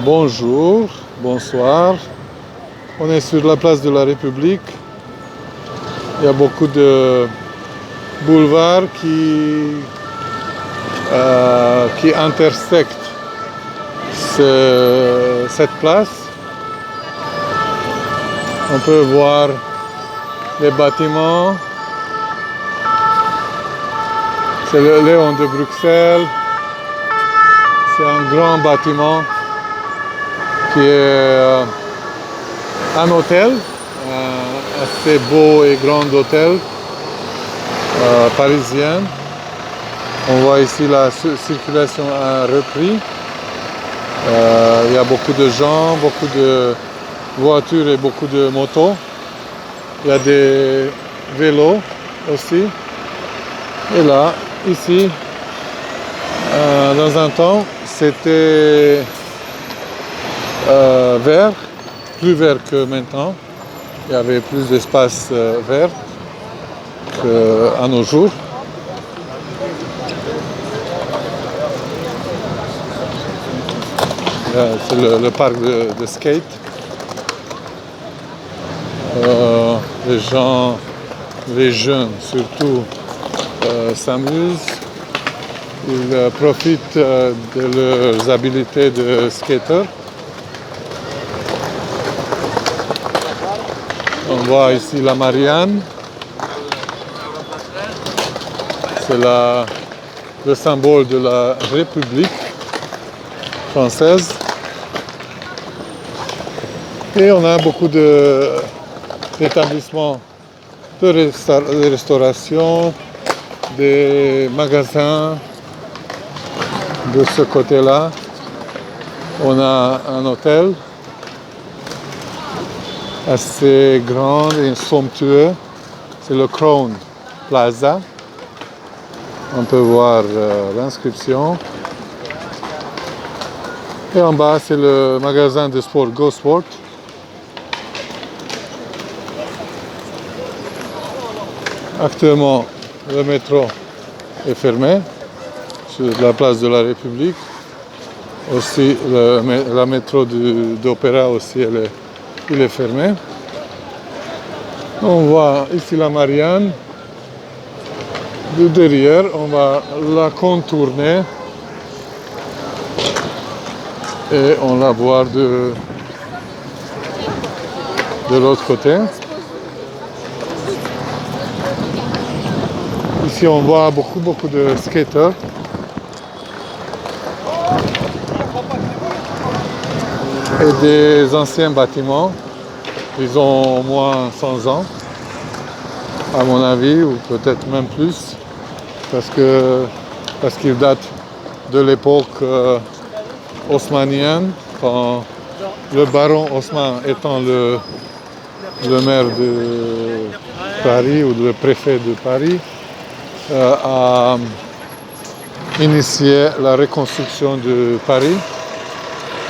Bonjour, bonsoir. On est sur la place de la République. Il y a beaucoup de boulevards qui intersectent cette place. On peut voir les bâtiments. C'est le Léon de Bruxelles. C'est un grand bâtiment qui est un hôtel, un assez beau et grand hôtel parisien. On voit ici la circulation a repris. Il y a beaucoup de gens, beaucoup de voitures et beaucoup de motos. Il y a des vélos aussi. Et là, ici, dans un temps, c'était vert, plus vert que maintenant. Il y avait plus d'espace vert qu'à nos jours. C'est le parc de skate. Les gens, les jeunes surtout, s'amusent. Ils profitent de leurs habiletés de skater. On voit ici la Marianne. C'est le symbole de la République française. Et on a beaucoup d'établissements de restauration, des magasins. De ce côté-là, on a un hôtel assez grand et somptueux. C'est le Crown Plaza. On peut voir l'inscription. Et en bas, c'est le magasin de sport Go Sport. Actuellement, le métro est fermé sur la place de la République. Aussi, la métro d'Opéra aussi, il est fermé. On voit ici la Marianne. De derrière, on va la contourner et on la voit de l'autre côté. Ici, on voit beaucoup de skateurs. Et des anciens bâtiments. Ils ont au moins 100 ans, à mon avis, ou peut-être même plus, parce qu'ils datent de l'époque haussmannienne, quand le baron Haussmann étant le maire de Paris ou le préfet de Paris, a initié la reconstruction de Paris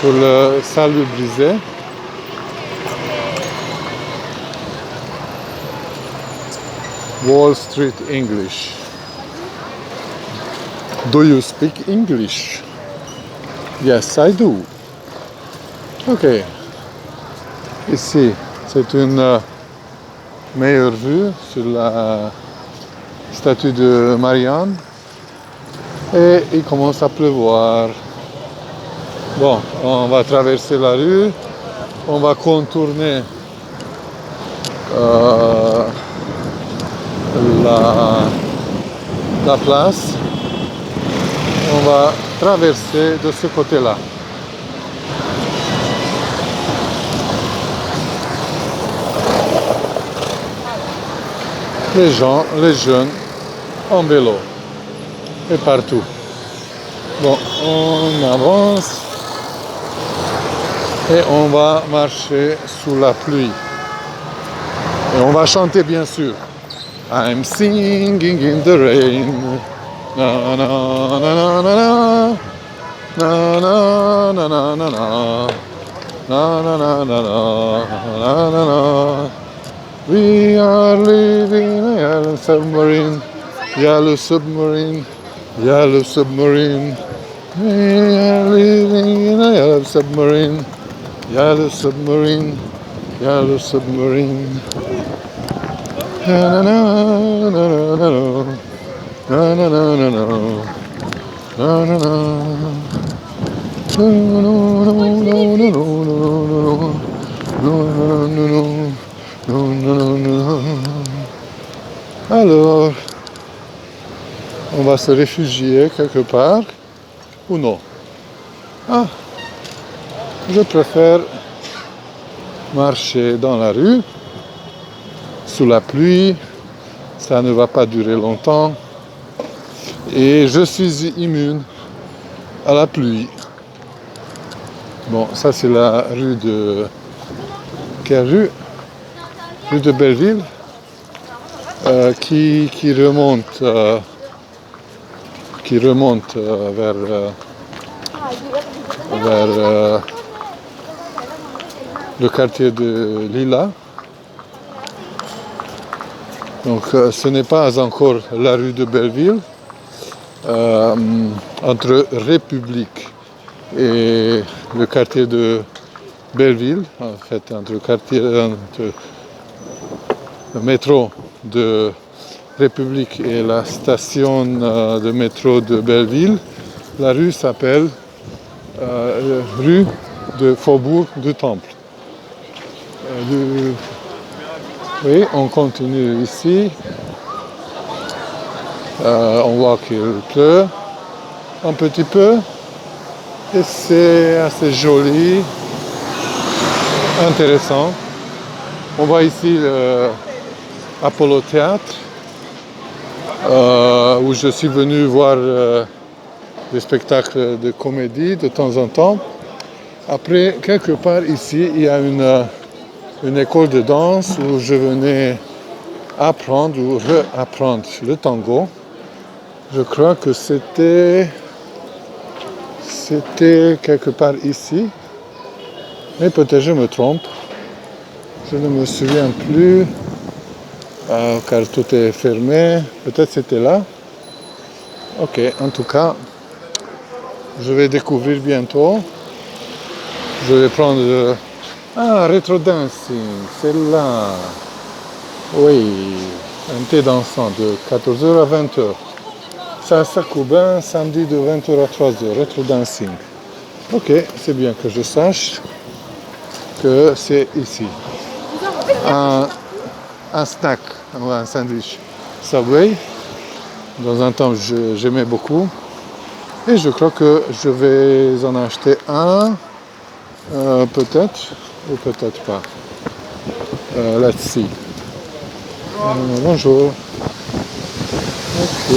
pour le salubriser. Wall Street English. Do you speak English? Yes, I do. Ok. Ici, c'est une meilleure vue sur la statue de Marianne. Et il commence à pleuvoir. Bon, on va traverser la rue. On va contourner la place. On va traverser de ce côté-là. Les gens, les jeunes, en vélo. Et partout. Bon, on avance. Et on va marcher sous la pluie. Et on va chanter bien sûr. I'm singing in the rain. Na na na na na na. Na na na na na na. Na na na na na. Na na na. We are living in a yellow submarine. Yellow submarine. Yellow submarine. We are living in a yellow le submarine. Il y a le submarine. Il y a le submarine. Na, na, na, na, na, na. Na, na, na, na, na. Na, na, na. No, no, no, no, no, no, no. No, no, no, no. No, no, no, no. Alors, on va se réfugier quelque part ou non? Ah, je préfère marcher dans la rue, sous la pluie, ça ne va pas durer longtemps et je suis immune à la pluie. Bon, ça c'est la rue de... Quelle rue? Rue de Belleville qui remonte vers le quartier de Lila. Donc ce n'est pas encore la rue de Belleville. Entre République et le quartier de Belleville, en fait, entre le métro de République et la station de métro de Belleville, la rue s'appelle rue de Faubourg du Temple. Oui, on continue ici. On voit qu'il pleut un petit peu et c'est assez joli, intéressant. On voit ici l'Apollo Théâtre où je suis venu voir des spectacles de comédie de temps en temps. Après, quelque part ici, il y a une école de danse où je venais apprendre ou réapprendre le tango. Je crois que c'était quelque part ici, mais peut-être je me trompe. Je ne me souviens plus, car tout est fermé. Peut-être c'était là. Ok, en tout cas, je vais découvrir bientôt. Je vais prendre... Ah, Retro Dancing, c'est là. Oui, un thé dansant de 14h à 20h. Salsa cubain, samedi de 20h à 3h, Retro Dancing. Ok, c'est bien que je sache que c'est ici. Un snack, un sandwich Subway. Dans un temps, j'aimais beaucoup. Et je crois que je vais en acheter un, peut-être, ou peut-être pas. Let's see. Bonjour. Ok.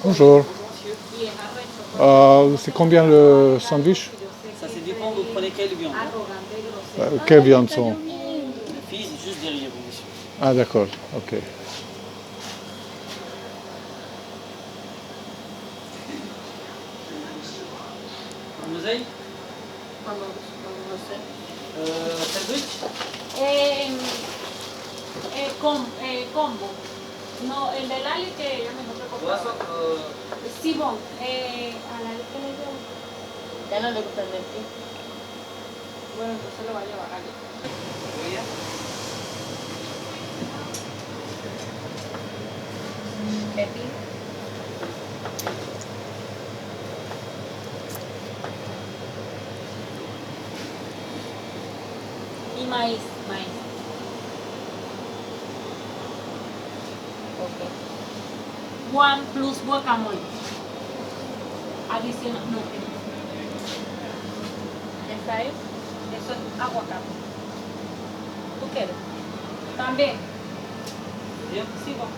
Bonjour. C'est combien le sandwich? Ça, c'est dépend, vous prenez quelle viande? Quelles viandes sont? La fille, c'est juste derrière vous, monsieur. Ah d'accord, ok. Mademoiselle, sandwich? Combo. No, el de Lali que ella me dijo que comprara. Sí, bon. A Lali que le dio. Ya no le gusta el de ti. Bueno, entonces lo va a llevar a Ali. Pepi. Y maíz, maíz. Ok. One plus guacamole. Adicional. No. ¿Está ahí? Eso es aguacate. ¿Tú quieres? También. Bien. Sí, bon.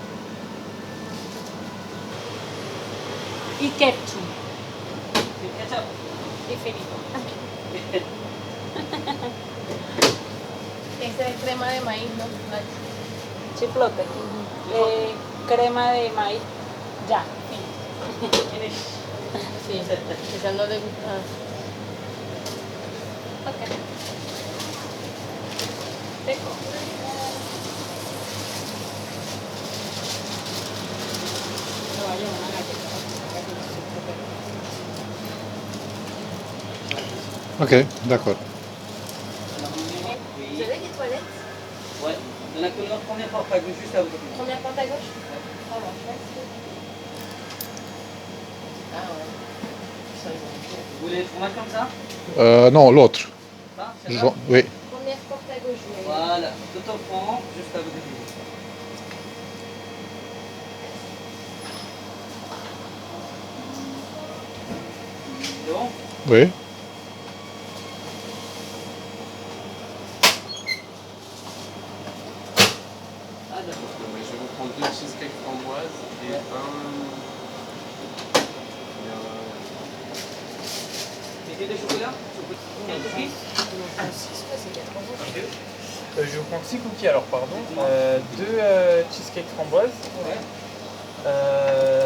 Y ketchup. Ketchup. Y finito. Esa es crema de maíz, ¿no? Chiplote. Crema de maíz. Ya. Sí, esa no le gusta. Ok. Rico. Ok, d'accord. Oui. Vous avez des toilettes? Ouais. Il y en a que notre première porte à gauche, juste à côté. Première porte à gauche? Ça marche, merci. Ah ouais. Ça, ils ont fait. Vous voulez le fromage comme ça? Non, l'autre. Ça, c'est Oui. Première porte à gauche, mais... Voilà, tout au fond, juste à côté de vous. C'est bon? Oui. Ah d'accord. Mais je vais vous prendre 2 cheesecakes framboises et C'était de chocolat? Quel cookie? Je vais vous prendre 6 cookies alors, pardon. 2 cheesecakes framboises. Ouais. Euh,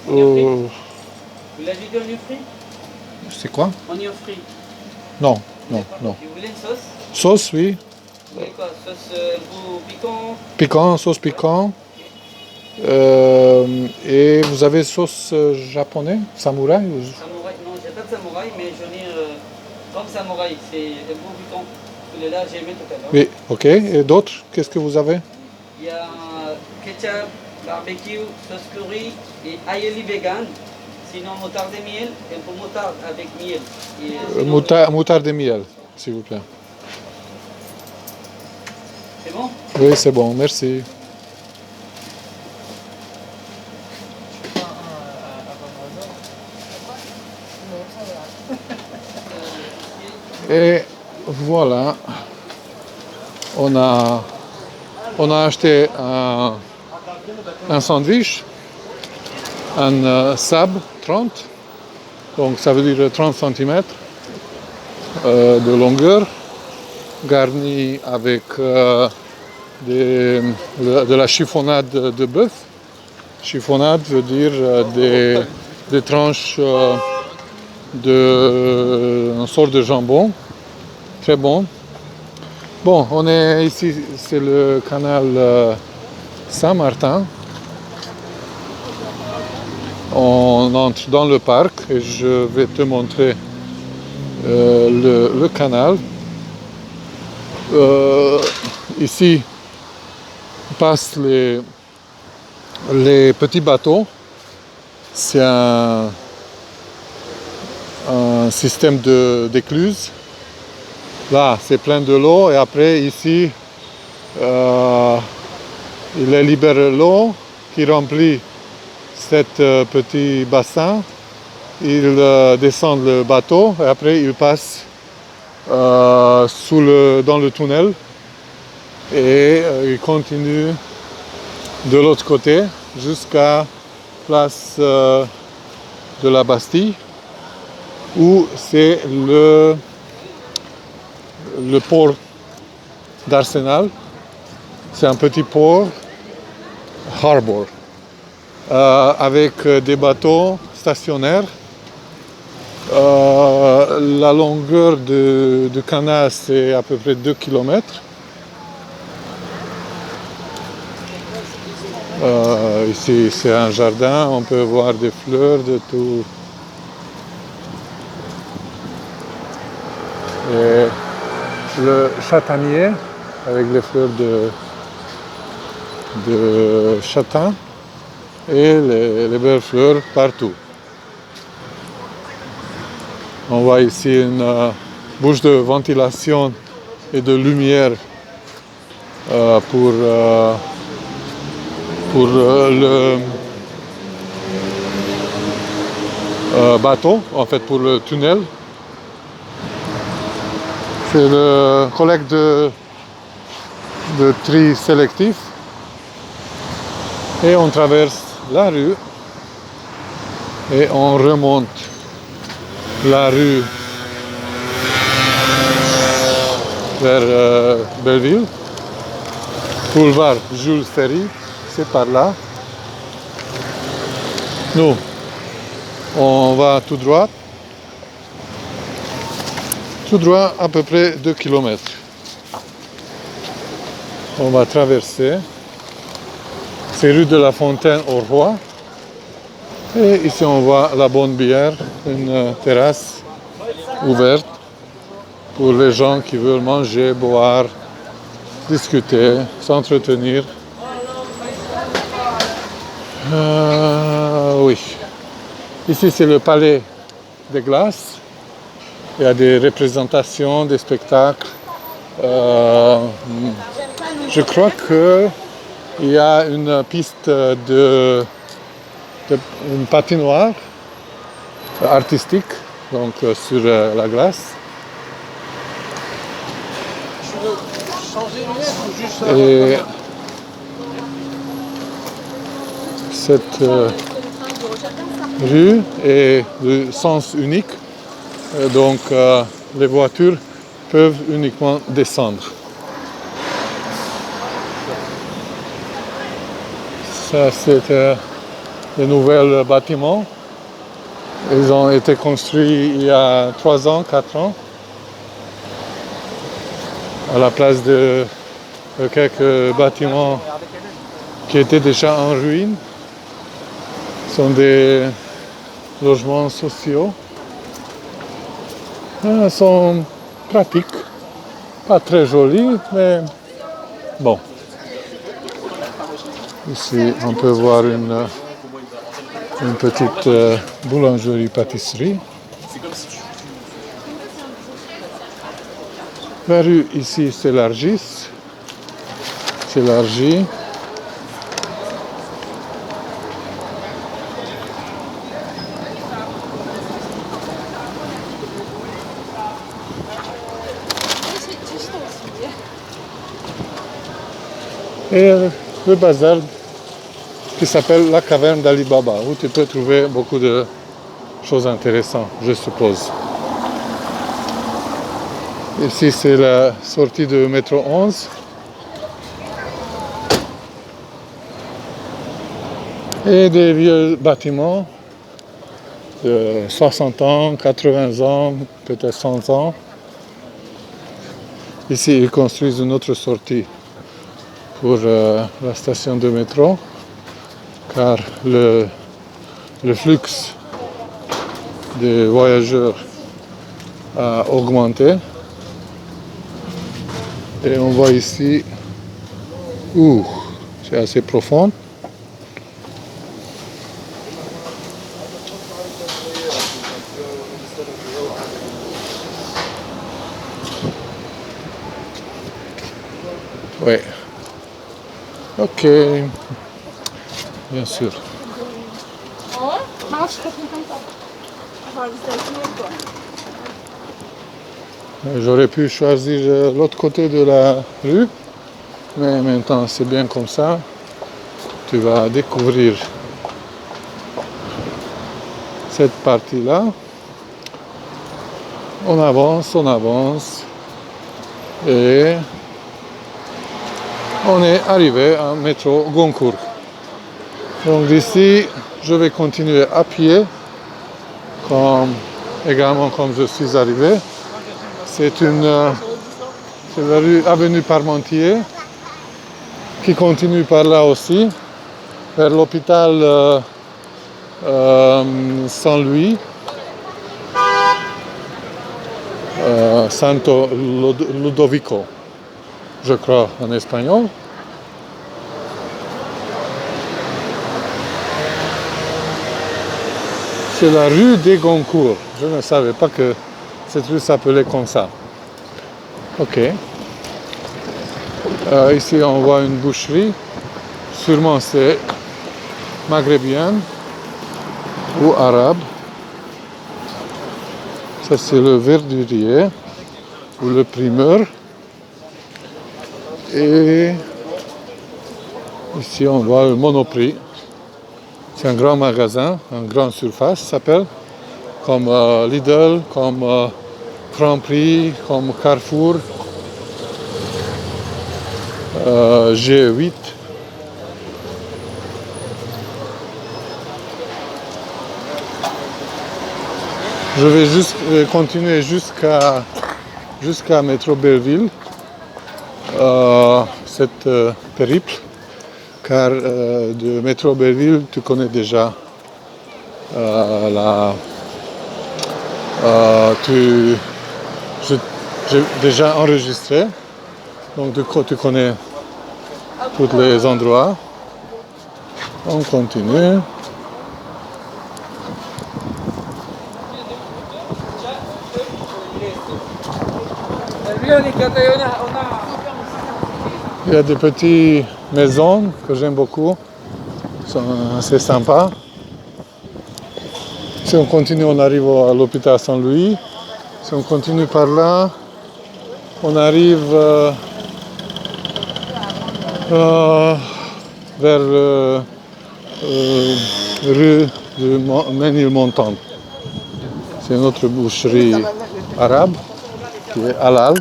Vous l'avez dit oignon frit? c'est quoi? Oignon frit. Non, non, non. Vous voulez une sauce? Sauce, oui. Vous voulez quoi? Sauce goût piquant? Piquant, sauce piquant. Et vous avez sauce japonais, samouraï Samouraï? Non, j'ai pas de samouraï, mais j'en ai comme samouraï. C'est le goût piquant. Celui-là, j'ai aimé tout à l'heure. Oui, ok. Et d'autres, qu'est-ce que vous avez? Il y a ketchup, barbecue, sauce curry et aioli vegan. Sinon, moutarde et miel. Et un peu moutarde avec miel. Et sinon, Moutarde et miel, s'il vous plaît. c'est bon? Oui, c'est bon, merci. Pas un à Van Non, ça va. Et voilà, on a acheté un sandwich, un sab 30, donc ça veut dire 30 cm de longueur, garni avec de la chiffonnade de bœuf. Chiffonnade veut dire des tranches une sorte de jambon, très bon. Bon, on est ici, c'est le canal Saint-Martin. On entre dans le parc et je vais te montrer le canal. Ici passent les petits bateaux. C'est un système d'écluse. Là, c'est plein de l'eau et après, ici, il libère l'eau qui remplit cet petit bassin. Il descend le bateau et après, il passe dans le tunnel et il continue de l'autre côté jusqu'à place de la Bastille, où c'est le port d'Arsenal. C'est un petit port, harbor, avec des bateaux stationnaires. La longueur du canal, c'est à peu près 2 km. Ici, c'est un jardin, on peut voir des fleurs de tout. Et le châtaignier avec les fleurs de châtain et les belles fleurs partout. On voit ici une bouche de ventilation et de lumière pour le bateau, en fait pour le tunnel. C'est le collecte de tri sélectif. Et on traverse la rue et on remonte la rue vers Belleville. Boulevard Jules Ferry, c'est par là. Nous, on va tout droit à peu près 2 km. On va traverser. C'est rue de la Fontaine au Roi. Et ici on voit la Bonne Bière, une terrasse ouverte pour les gens qui veulent manger, boire, discuter, s'entretenir. Oui. Ici c'est le palais des glaces. Il y a des représentations, des spectacles. Je crois qu'il y a une piste une patinoire artistique, donc sur la glace. Et cette rue est de sens unique, donc les voitures peuvent uniquement descendre. Ça, c'est les nouveaux bâtiments. Ils ont été construits il y a 3 ans, 4 ans, à la place de quelques bâtiments qui étaient déjà en ruine. Ce sont des logements sociaux. Ils sont pratiques, pas très jolis, mais bon. Ici, on peut voir une petite boulangerie-pâtisserie. La rue ici s'élargit. Et le bazar qui s'appelle la caverne d'Ali Baba, où tu peux trouver beaucoup de choses intéressantes, je suppose. Ici, c'est la sortie de métro 11. Et des vieux bâtiments de 60 ans, 80 ans, peut-être 100 ans. Ici, ils construisent une autre sortie pour la station de métro, car le flux des voyageurs a augmenté. Et on voit ici, c'est assez profond. Oui. Ok. Bien sûr. J'aurais pu choisir l'autre côté de la rue, mais maintenant c'est bien comme ça. Tu vas découvrir cette partie-là. On avance et on est arrivé à métro Goncourt. Donc d'ici, je vais continuer à pied, également comme je suis arrivé. C'est la rue Avenue Parmentier qui continue par là aussi, vers l'hôpital Saint-Louis, Santo Ludovico, je crois en espagnol. C'est la rue des Goncourt. Je ne savais pas que cette rue s'appelait comme ça. Ok. Ici, on voit une boucherie. Sûrement, c'est maghrébienne ou arabe. Ça, c'est le verdurier ou le primeur. Et ici, on voit le Monoprix. C'est un grand magasin, une grande surface, ça s'appelle, comme Lidl, comme Franprix, comme Carrefour, G8. Je vais juste continuer jusqu'à métro Belleville, cette périple, car de métro Belleville, tu connais déjà J'ai déjà enregistré, donc tu connais tous les endroits. On continue. Il y a des petites maisons que j'aime beaucoup, sont assez sympas. Si on continue, on arrive à l'hôpital Saint-Louis. Si on continue par là, on arrive vers rue de Ménilmontant. C'est une autre boucherie arabe qui est halal.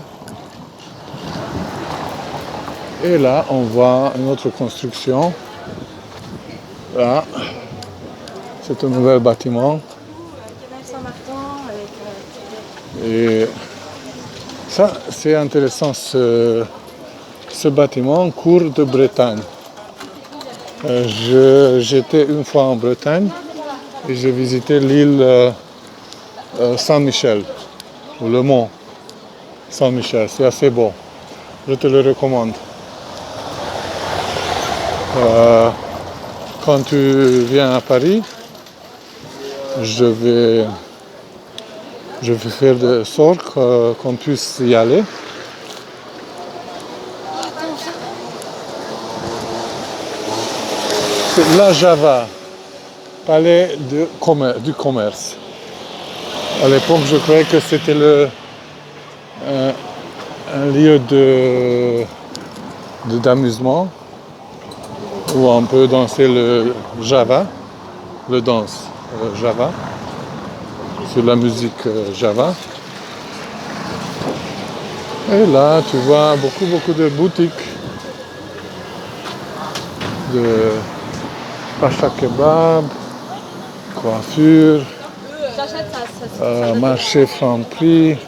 Et là, on voit une autre construction. Là, c'est un nouvel bâtiment. Et ça, c'est intéressant, ce bâtiment, Cour de Bretagne. J'étais une fois en Bretagne et j'ai visité l'île Saint-Michel, ou le mont Saint-Michel. C'est assez beau. Je te le recommande. Quand tu viens à Paris, je vais faire de sorte qu'on puisse y aller. C'est la Java, palais du commerce. À l'époque, je croyais que c'était un lieu d'amusement où on peut danser le Java, Java, sur la musique Java. Et là, tu vois beaucoup de boutiques de pacha kebab, coiffure, marché Franprix,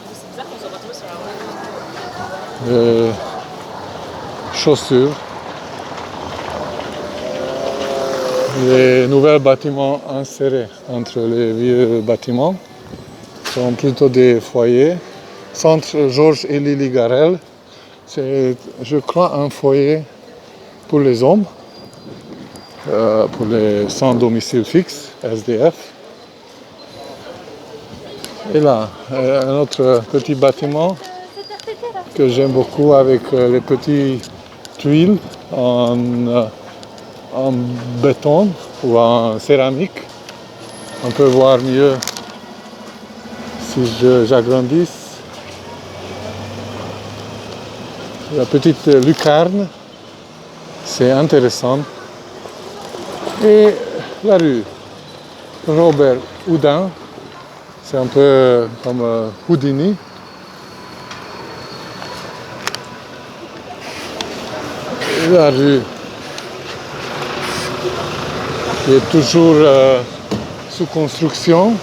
chaussures. Les nouveaux bâtiments insérés entre les vieux bâtiments sont plutôt des foyers. Centre Georges-Élie Ligarel, c'est, je crois, un foyer pour les hommes, pour les sans domicile fixe, SDF. Et là, un autre petit bâtiment que j'aime beaucoup avec les petites tuiles en béton ou en céramique. On peut voir mieux si j'agrandis. La petite lucarne, c'est intéressant. Et la rue Robert Houdin, c'est un peu comme Houdini. Et la rue qui est toujours sous construction.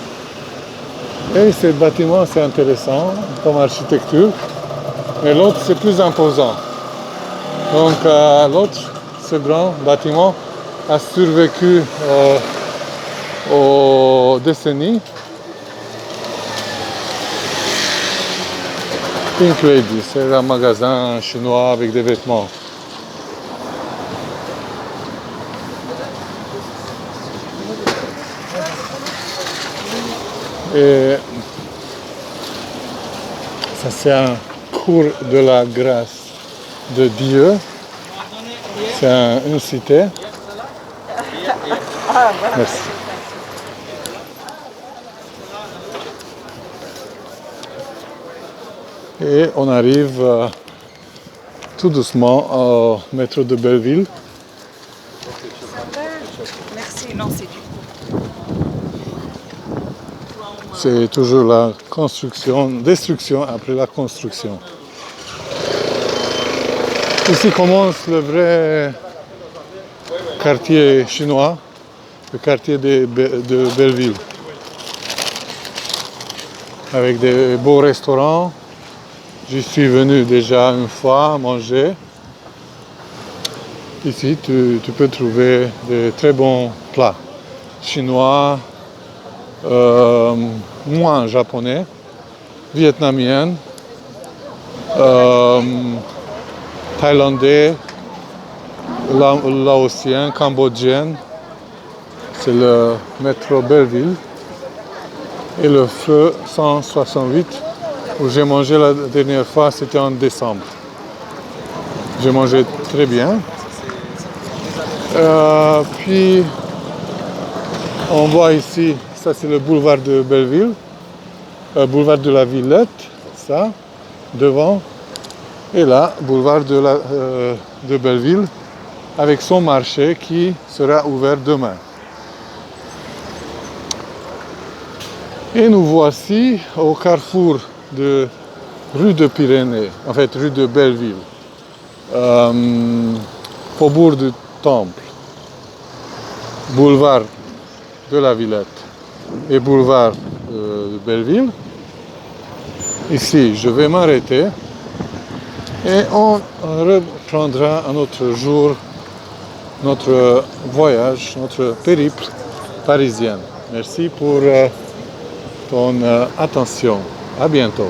Et ce bâtiment, c'est intéressant comme architecture. Mais l'autre, c'est plus imposant. Donc l'autre, ce grand bâtiment, a survécu aux décennies. Pink Lady, c'est un magasin chinois avec des vêtements. Et ça, c'est un cours de la grâce de Dieu. C'est une cité. Merci. Et on arrive tout doucement au métro de Belleville. Merci, non, c'est du C'est toujours la construction, destruction après la construction. Ici commence le vrai quartier chinois, le quartier de Belleville. Avec des beaux restaurants. J'y suis venu déjà une fois manger. Ici, tu peux trouver de très bons plats chinois, moins japonais, vietnamienne, thaïlandais, laotien, cambodgienne. C'est le métro Belleville. Et le feu 168, où j'ai mangé la dernière fois, c'était en décembre. J'ai mangé très bien. Puis, on voit ici, ça c'est le boulevard de Belleville, boulevard de la Villette, ça, devant. Et là, boulevard de Belleville, avec son marché qui sera ouvert demain. Et nous voici au carrefour de rue de Pyrénées, en fait rue de Belleville, faubourg du Temple, boulevard de la Villette et boulevard de Belleville. Ici, je vais m'arrêter et on reprendra un autre jour notre voyage, notre périple parisien. Merci pour ton attention. À bientôt.